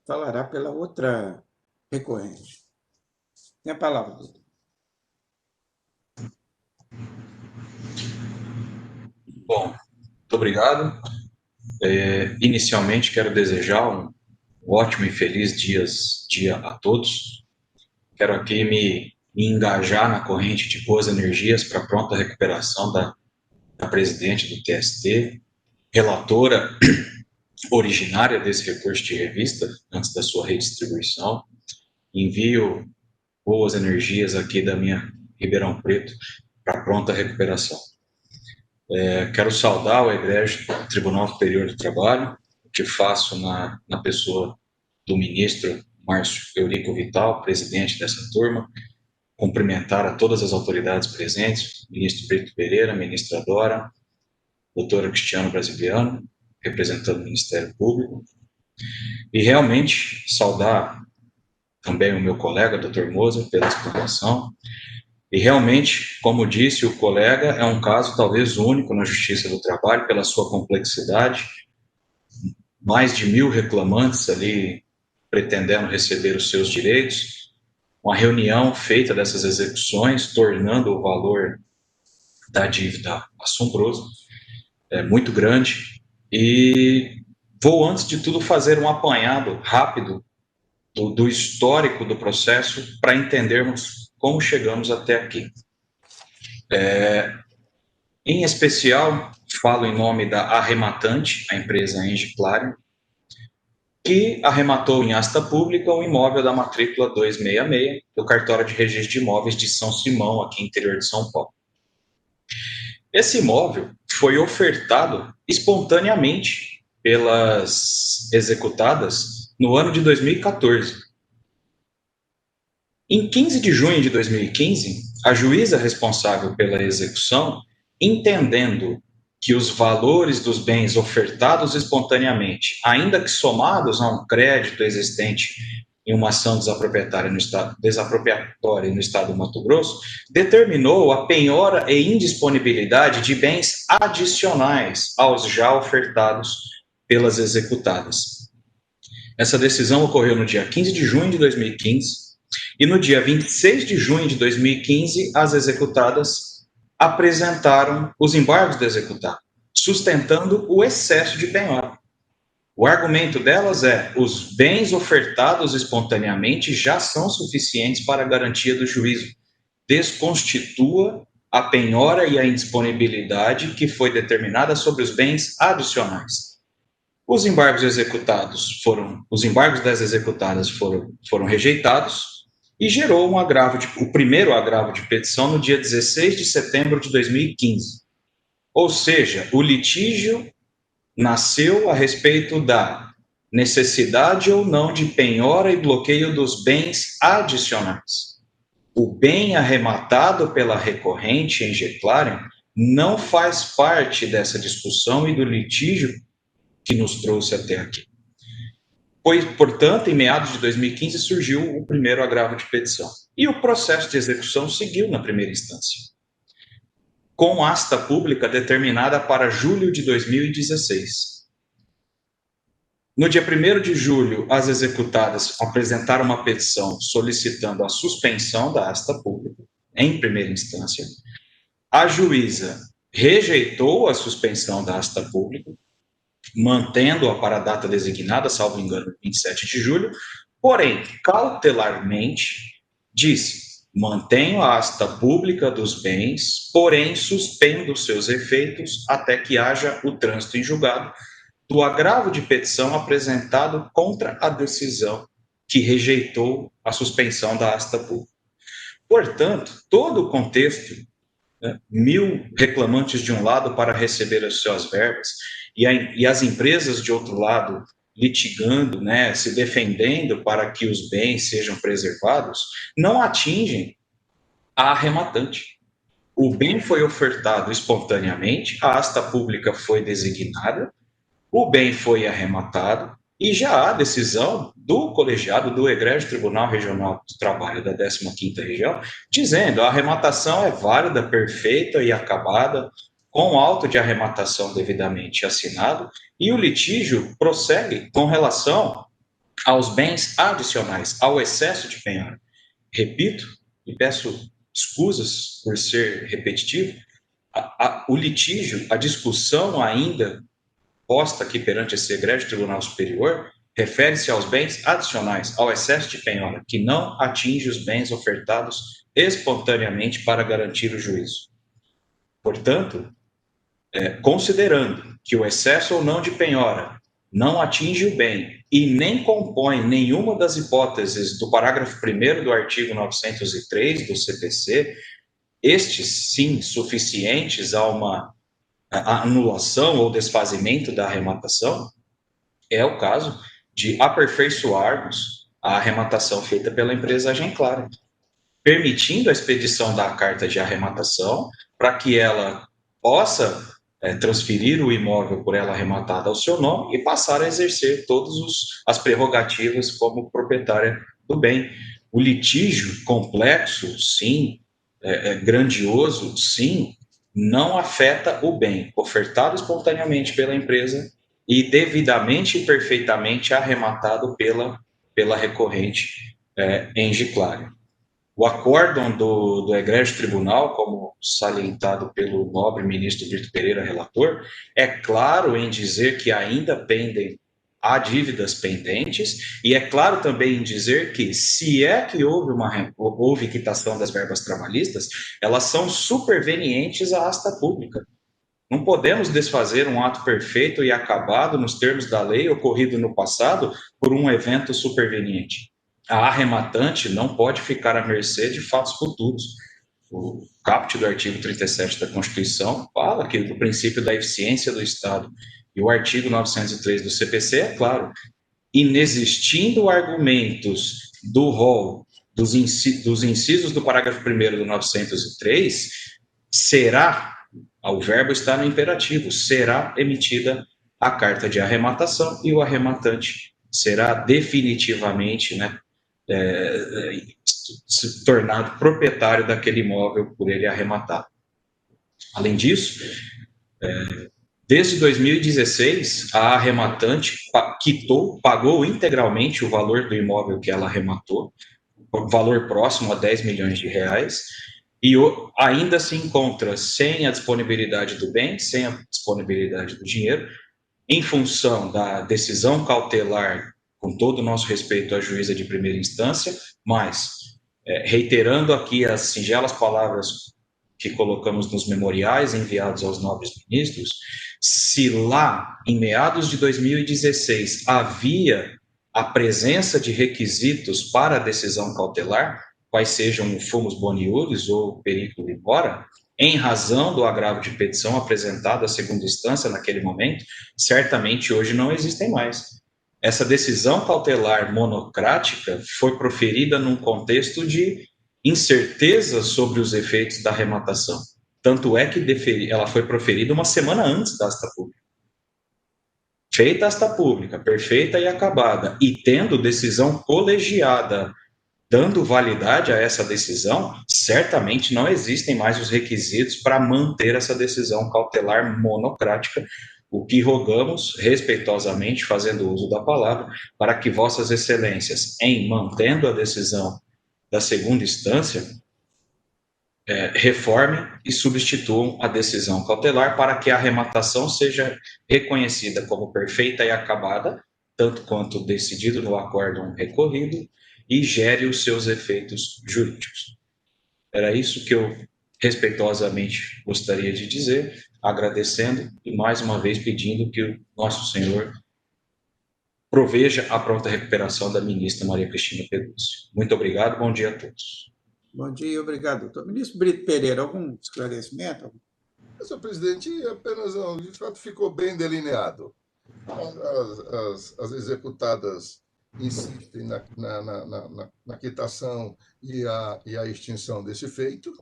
falará pela outra recorrente. Tem a palavra, doutor. Bom, muito obrigado. Inicialmente, quero desejar um ótimo e feliz dia a todos. Quero aqui me engajar na corrente de boas energias para a pronta recuperação da presidente do TST, relatora originária desse recurso de revista, antes da sua redistribuição. Envio boas energias aqui da minha Ribeirão Preto para a pronta recuperação. Quero saudar o egrégio Tribunal Superior do Trabalho, que faço na pessoa do ministro Márcio Eurico Vital, presidente dessa turma, cumprimentar a todas as autoridades presentes, ministro Brito Pereira, ministra Dora, doutora Cristiano Brasiliano, representando o Ministério Público, e realmente saudar também o meu colega, doutor Moser, pela explanação. E realmente, como disse o colega, é um caso talvez único na Justiça do Trabalho, pela sua complexidade, mais de 1.000 reclamantes ali pretendendo receber os seus direitos, uma reunião feita dessas execuções, tornando o valor da dívida assombroso, muito grande, e vou, antes de tudo, fazer um apanhado rápido do histórico do processo para entendermos como chegamos até aqui. Em especial, falo em nome da arrematante, a empresa Engie Clarion, que arrematou em asta pública um imóvel da matrícula 266 do cartório de registro de imóveis de São Simão, aqui no interior de São Paulo. Esse imóvel foi ofertado espontaneamente pelas executadas no ano de 2014. Em 15 de junho de 2015, a juíza responsável pela execução, entendendo que os valores dos bens ofertados espontaneamente, ainda que somados a um crédito existente em uma ação desapropriatória no estado do Mato Grosso, determinou a penhora e indisponibilidade de bens adicionais aos já ofertados pelas executadas. Essa decisão ocorreu no dia 15 de junho de 2015 e no dia 26 de junho de 2015 as executadas apresentaram os embargos do executado, sustentando o excesso de penhora. O argumento delas é: os bens ofertados espontaneamente já são suficientes para a garantia do juízo. Desconstitua a penhora e a indisponibilidade que foi determinada sobre os bens adicionais. Os embargos das executadas foram rejeitados e gerou o primeiro agravo de petição no dia 16 de setembro de 2015. Ou seja, o litígio nasceu a respeito da necessidade ou não de penhora e bloqueio dos bens adicionais. O bem arrematado pela recorrente em Clarion não faz parte dessa discussão e do litígio que nos trouxe até aqui. Portanto, em meados de 2015 surgiu o primeiro agravo de petição. E o processo de execução seguiu na primeira instância, com asta pública determinada para julho de 2016. No dia 1º de julho, as executadas apresentaram uma petição solicitando a suspensão da asta pública, em primeira instância. A juíza rejeitou a suspensão da asta pública, mantendo-a para a data designada, salvo engano, 27 de julho, porém, cautelarmente, disse: mantenho a asta pública dos bens, porém suspendo seus efeitos até que haja o trânsito em julgado do agravo de petição apresentado contra a decisão que rejeitou a suspensão da asta pública. Portanto, todo o contexto, 1.000 reclamantes de um lado para receber as suas verbas e as empresas de outro lado litigando, se defendendo para que os bens sejam preservados, não atingem a arrematante. O bem foi ofertado espontaneamente, a asta pública foi designada, o bem foi arrematado e já há decisão do colegiado do Egrégio Tribunal Regional do Trabalho da 15ª Região, dizendo a arrematação é válida, perfeita e acabada, com auto de arrematação devidamente assinado, e o litígio prossegue com relação aos bens adicionais, ao excesso de penhora. Repito, e peço escusas por ser repetitivo, o litígio, a discussão ainda posta aqui perante esse egrégio Tribunal Superior, refere-se aos bens adicionais, ao excesso de penhora, que não atinge os bens ofertados espontaneamente para garantir o juízo. Portanto, considerando que o excesso ou não de penhora não atinge o bem e nem compõe nenhuma das hipóteses do parágrafo 1º do artigo 903 do CPC, estes, sim, suficientes a uma anulação ou desfazimento da arrematação, é o caso de aperfeiçoarmos a arrematação feita pela empresa Agenclara, permitindo a expedição da carta de arrematação para que ela possa transferir o imóvel por ela arrematada ao seu nome e passar a exercer todas as prerrogativas como proprietária do bem. O litígio complexo, sim, grandioso, sim, não afeta o bem ofertado espontaneamente pela empresa e devidamente e perfeitamente arrematado pela recorrente em Giclário. O acórdão do egrégio tribunal, como salientado pelo nobre ministro Brito Pereira, relator, é claro em dizer que ainda há dívidas pendentes, e é claro também em dizer que, se é que houve quitação das verbas trabalhistas, elas são supervenientes à asta pública. Não podemos desfazer um ato perfeito e acabado nos termos da lei ocorrido no passado por um evento superveniente. A arrematante não pode ficar à mercê de fatos futuros. O caput do artigo 37 da Constituição fala que o princípio da eficiência do Estado e o artigo 903 do CPC é claro. Inexistindo argumentos do rol dos incisos do parágrafo 1º do 903, o verbo está no imperativo, será emitida a carta de arrematação e o arrematante será definitivamente se tornado proprietário daquele imóvel por ele arrematado. Além disso, desde 2016, a arrematante pagou integralmente o valor do imóvel que ela arrematou, valor próximo a 10 milhões de reais, e ainda se encontra sem a disponibilidade do bem, sem a disponibilidade do dinheiro, em função da decisão cautelar, com todo o nosso respeito à juíza de primeira instância, mas, reiterando aqui as singelas palavras que colocamos nos memoriais enviados aos nobres ministros, se lá, em meados de 2016, havia a presença de requisitos para a decisão cautelar, quais sejam o fumus boniuris ou periculum in mora, em razão do agravo de petição apresentado à segunda instância naquele momento, certamente hoje não existem mais. Essa decisão cautelar monocrática foi proferida num contexto de incerteza sobre os efeitos da arrematação. Tanto é que ela foi proferida uma semana antes da asta pública. Feita a asta pública, perfeita e acabada, e tendo decisão colegiada dando validade a essa decisão, certamente não existem mais os requisitos para manter essa decisão cautelar monocrática, o que rogamos, respeitosamente, fazendo uso da palavra, para que vossas excelências, em mantendo a decisão da segunda instância, reformem e substituam a decisão cautelar para que a arrematação seja reconhecida como perfeita e acabada, tanto quanto decidido no acórdão recorrido, e gere os seus efeitos jurídicos. Era isso que eu respeitosamente gostaria de dizer, agradecendo e mais uma vez pedindo que o nosso Senhor proveja a pronta recuperação da ministra Maria Cristina Peduzzi. Muito obrigado, bom dia a todos. Bom dia, obrigado, doutor. Ministro Brito Pereira, algum esclarecimento? Senhor presidente, apenas, de fato, ficou bem delineado. As executadas insistem na quitação e a extinção desse feito,